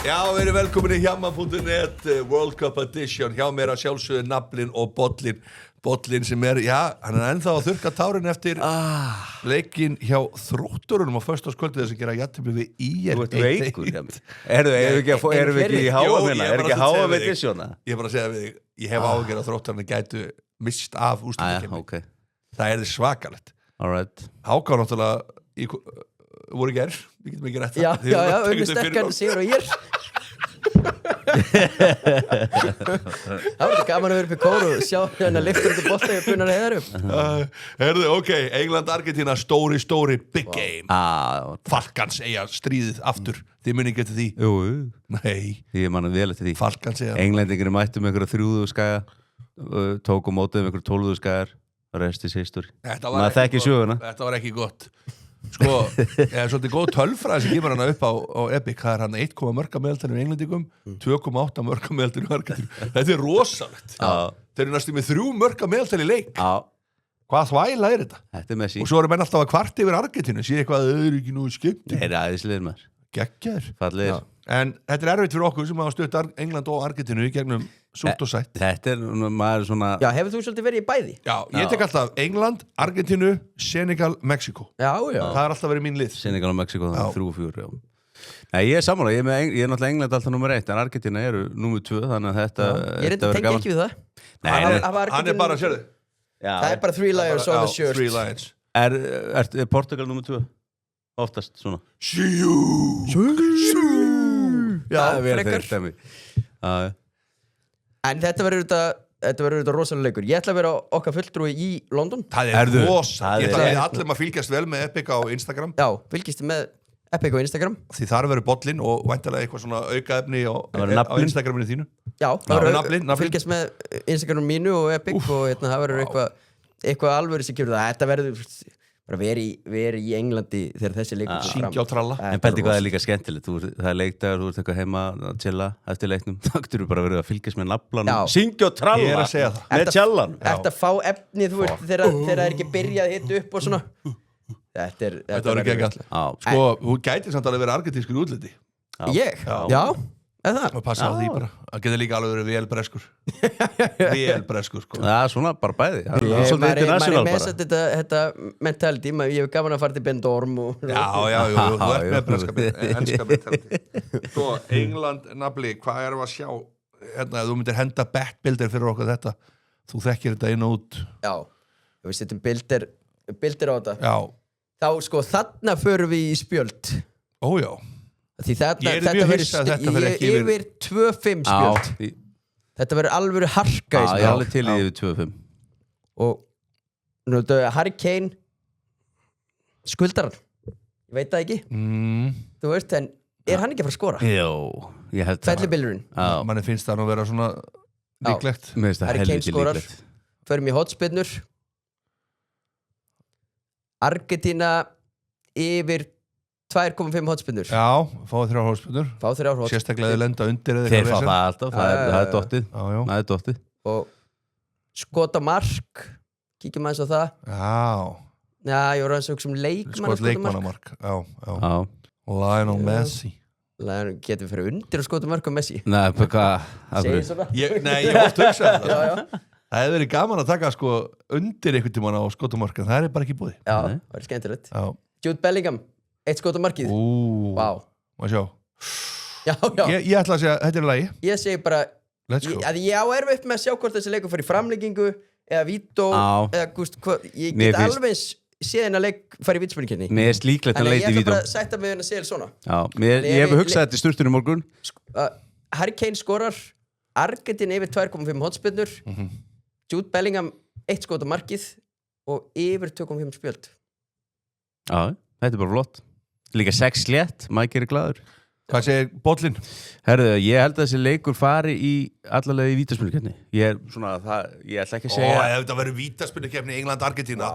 Já, við erum velkomin í hjamma.net World Cup Edition. Hjá mér að sjálfsögðu naflinn og bollin sem já, hann ennþá að þurrka tárin eftir leikinn hjá Þrótturunum á föstudagskvöldið þess að gera jafntefli við ÍR. Þú ert veikur, erum við ekki í háa minna? Er ekki háa með dissjóna? Ég er bara að segja við þig, ég hef ágjörð að Þrótturunum gætu mist af úrslitakefni. Okay. Það er þið svakalegt. Alright. Háká náttúrulega voru í gær, við getum ekki rætt Já, við sterkan sigur og ég Það var ekki gaman að vera upp í kór og sjá hérna liftur út í bolta og búin að heiða upp Herðu, ok, England-Argentína, stóri big game Falkans eiga stríðið aftur Þið muni ekki eftir því Jú, nei, ég manna vel eftir því Falkans eiga Englendingur mættu með einhverja 3.000 skæja tók og mótið með einhverja 12.000 skæjar rest is history maður þekki söguna Þetta var ekki gott Sko, ég er svolítið góð tölfræði sem kemur hana upp á Epic það er hann 1,1 mörka meðaltali í Englendingum 2,8 mörka meðaltali í Argentínu Þetta er rosalegt Þeir eru næstum með 3 mörka meðaltali í leik Hvað þvæla er þetta? Þetta er Messi Og svo eru menn alltaf að kvart yfir Argentínu sé eitthvað að þau eru ekki nú skemmt Þeir eru æðislegir maður Geggjaður Fallegir En þetta er erfitt fyrir okkur sem hafa stutt England og Argentínu í gegnum súrt og sætt Þetta er maður svona Já, hefur þú svolítið verið í bæði? Já, ég tek alltaf England, Argentínu, Senegal, Mexiko Já Það er alltaf verið mín lið Senegal og Mexiko, 3-4 Nei, ég er sammála, ég er náttúrulega England alltaf nummer 1 en Argentína eru nummer 2 þannig að þetta Ég tengi ekki við það Hann er bara, sérðu Það er bara 3 lions on the shirt 3 lions Er Portugal nummer 2? Oftast svona Já, frekar Já En þetta verður þetta rosalega leikur Ég ætla að vera okkar fulltrúi í London Það er rosa Ég ætla að allir maður fylgjast vel með Epic á Instagram Já, fylgjast með Epic á Instagram Því þar verður bollin og væntanlega eitthvað svona aukaefni á Instagraminu þínu Já, það verður fylgjast með Instagram mínu og Epic og það verður eitthvað alvöru sem kemur það Þetta verður bara veri í Englandi þegar þessi leikur syngja og tralla En pældi hvað er líka skemmtilegt það er leikdagur, þú ert eitthvað heima að chilla eftir leiknum, þá getur þú bara verið að fylgjast með naflanum, syngja og tralla Ég er að segja það með tjallan Þetta fá efni, þú veist, þegar það er ekki byrjað hitt upp og svona Þetta verður geggjað Sko, þú gætir samt alveg verið argentískur útliti Ég? Já, eða það Og passa á því bara, það getur líka alveg verið vélbreskur sko Já, svona bara bæði Maður er með þetta mentality ég hef gaman að fara til Benidorm Já, þú ert með enska mentality Sko, England, Napoli, hvað erum við að sjá hérna, þú myndir henda backbuilder fyrir okkur þetta þú þekkir þetta inn og út Já, við setjum bildir á þetta Já Þá, sko, þarna förum við í spjöld Ójá Því þetta verður yfir 2-5 spjöld Þetta verður alveg harka Já, ég er alveg til í yfir 2-5 Og Harry Kane skuldar hann Ég veit það ekki Þú veist, en er hann ekki að fara að skora? Jó, ég held það Fellibillurinn Manni finnst það nú vera svona líklegt Harry Kane skorar Förum í hotspinnur Argentína yfir 2,5 hotspinnur Já, fáið 3 hotspinnur Sérstaklega lenda undir eða Þeir fá það alltaf, það er dottið Það er dottið Og skota mark Kíkjum aðeins á það Já, ég voru að hugsa leikmann Skot leikmannamark Já Lionel Messi Getum við fyrir undir að skota mark á Messi Nei, hvað Segir svona Nei, ég oft hugsa það Það hefði verið gaman að taka sko undir einhvern tímann á skotumarka það er bara ekki búið Já, það er skemmtilegt Jude Bellingham, 1 skotumarkið Vá Má sjá Já Ég ætla að segja, þetta er lagi Ég segi bara Let's go Ég á erfitt með að sjá hvort þessi leikur fyrir framlengingu eða vító eða ég get alveg séð hennar leik fara í vítaspyrnukeppni Mér er líklegt að leita í vító Þannig ég ætla bara að sætta mig að segja svona Já, ég hef hugsað þetta í sturtunum morgun Harry Kane skorar Argentína yfir 2,5 hotspinnur Jude Bellingham 1 skot á markið og yfir 2,5 spjöld Já, þetta er bara flott Líka 6 slétt, maður gerir glaður Hvað segir bollin? Herðu, ég held að þessi leikur fari í allavega í vítaspyrnukeppni Ég ætla ekki að segja Ef þetta verður vítaspyrnukeppni England-Argentína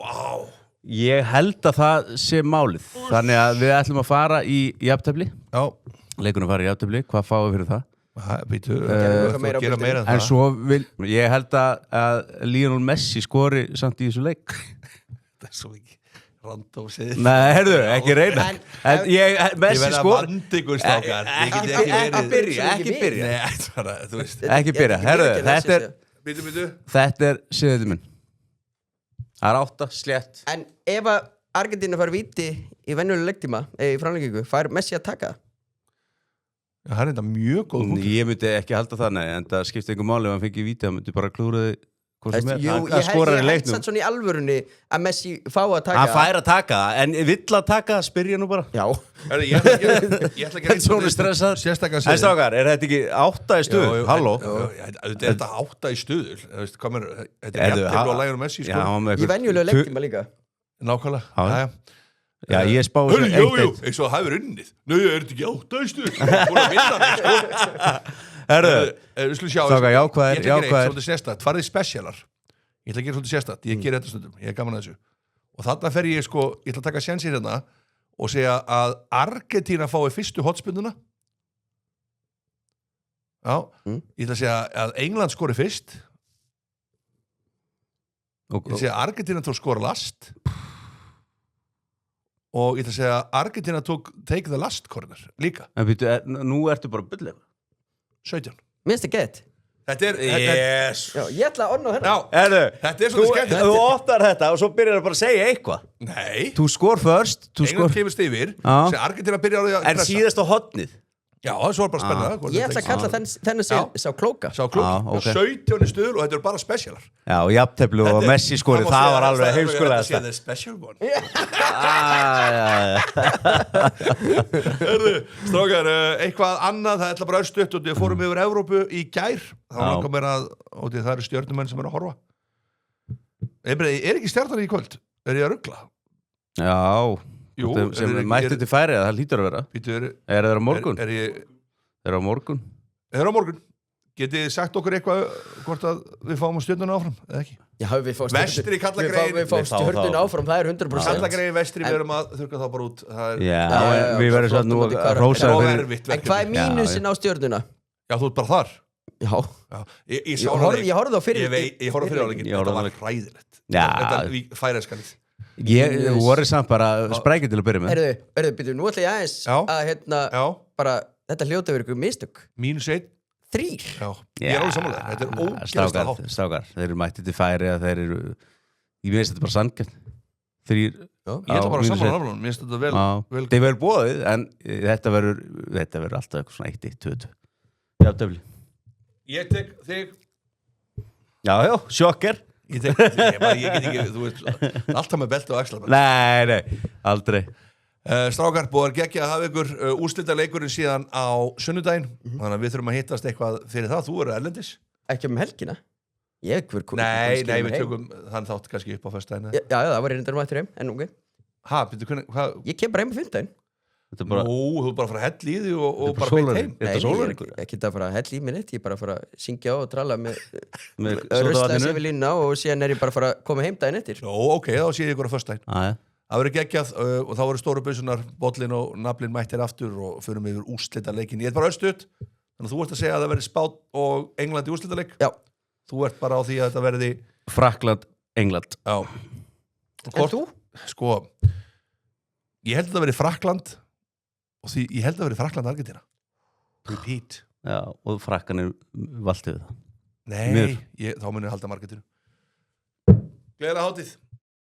Vá Ég held að það sé málið Þannig að við ætlum að fara í jafntefli Já Leikunum fara í jafntefli, hvað fáum við fyrir það? Gera meira en svo ég held að Lionel Messi skori samt í þessu leik Það er svo ekki Random segir Nei, heyrðu, ekki reyna Messi verða sko vandigur strákar Ég get Ekki byrja Nei, þú veist Ekki byrja, heyrðu, Býtu þetta er siðið minn Það er 8, slétt En ef að Argentína fær víti í venjulega leiktíma í framlengingu, fær Messi að taka það? Það er þetta mjög góð punktur Ég myndi ekki halda það, nei, en það skipti einhver máli ef hann fengi víti, hann myndi bara klúra þig Ég held samt svona í alvörunni að Messi fá að taka Hann fær að taka það, en vill að taka það, spyr ég nú bara Já Ég ætla að gera Svona stressað Sérstaklega En strákar, er þetta ekki 8 í stuð? Halló? Þetta er 8 í stuð Þetta er jafntefli og lægur Messi Í venjulega leiktíma líka Nákvæmlega Já, ég spáði Hörru, jú, eins og það hefur unnið Nei, er þetta ekki 8 í stuð Búin að vinna mig Herru, Við skulum sjá strákar, jákvæðir Ég ætla að gera eitt svolítið sérstætt Farðið spesialar Ég ætla að gera svolítið sérstætt Ég ger þetta stundum Ég er gaman að þessu Og þarna fer ég sko Ég ætla að taka sénsir hérna Og segja að Argentína fái fyrstu hotspunduna Já Ég ætla að segja að England skori fyrst Ég ætla að segja að Argentína tók skora last Og ég ætla að segja að Argentína tók take the last corner líka En býttu, nú ertu bara bullið 17 Minnst þið gett Þetta er Yes Já, ég ætla að orna á hennar Herru, Þetta er svolítið skemmt þú opnar þetta og svo byrjar það bara að segja eitthvað Nei Þú skor first England kemist yfir Já. Sem Argentína byrjar á því að En síðast á hotnið Já, það er bara spennað Ég ætla að kalla þennan sá klóka Sá klúk ok. 17 stuður og þetta er bara spesialar Já, og jafntefli og Messi skori Það var alveg heimskulegast Þetta er special one Strákar, eitthvað annað Það ætla bara örstuðt og við fórum yfir Evrópu í gær Þá langar mér að það eru stjörnumenn sem eru að horfa Er ekki stjarnan í kvöld? Er ég að rugla? Já Jú, sem mætti til færi að það hlýtur að vera Er það á morgun? Er það á morgun? Það á morgun Getið þið sagt okkur eitthvað hvort að við fáum stjörnuna áfram eða ekki? Já, við fáum Vestri kallagrein Við fáum stjörnuna áfram, það er 100% Kallagrein vestri, við erum að þurka þá bara út Já, við verðum svo nú að rósa En hvað er mínusin á stjörnuna? Já, þú ert bara þar Já Ég horfði á fyrir Ég horfði á fyrir áleikin Þetta var hræðilegt Þetta færæskalið Ég voru samt bara sprækið til að byrja með Erðu, býtu, nú ætla ég aðeins að bara, þetta hljóta verið ykkur mistök -1 3 Já, ég er alveg samanlega Þetta er ógeðslega hátt Strákar, þeir eru mættið til færi að þeir eru Ég veist þetta bara sanngjarnt 3 Ég ætla bara samanlega náttúrulega Mér finnst þetta vel Þeir verður bóðið, en þetta verður alltaf eitthvað svona 1-2 Já, döfli Ég tek þig Já, sjokker Ég get ekki, þú veist Alltaf með belti og axlar Nei, aldrei Strákar, búið að gegja að hafa ykkur úrslita leikurinn síðan á sunnudaginn Þannig að við þurfum að hittast eitthvað fyrir það Þú eru erlendis Ekki helgina Nei, við tökum þann þátt kannski upp á föstudaginn Já, það var reyndar mættur heim, en ok Ég kem bara heim á fimmtudaginn Nú, þú er bara að fara að hella í því og bara beint heim Nei, ég er ekki að fara að hella í mig neitt Ég er bara að fara að syngja á og tralla með Röstlaðs yfir línuna og síðan er ég bara að fara að koma heim daginn eftir Ok, þá sé ég ykkur á föstudaginn Það verður geggjað og þá verður stóru bausunar bollin og naflin mættir aftur og förum yfir úrslitaleikin Ég er bara östuð, þannig að þú ert að segja að það verður Spánn og England í úrslitaleik Já Þú ert bara á því að þetta verði Frakkland, England Já En þú? Sko, ég held að það verði Frakkland og því ég held að það verði Frakkland Argentína Repeat Já, og Frakkan er valdið það Nei, þá munum við halda Argentínu Gleðilega hátíð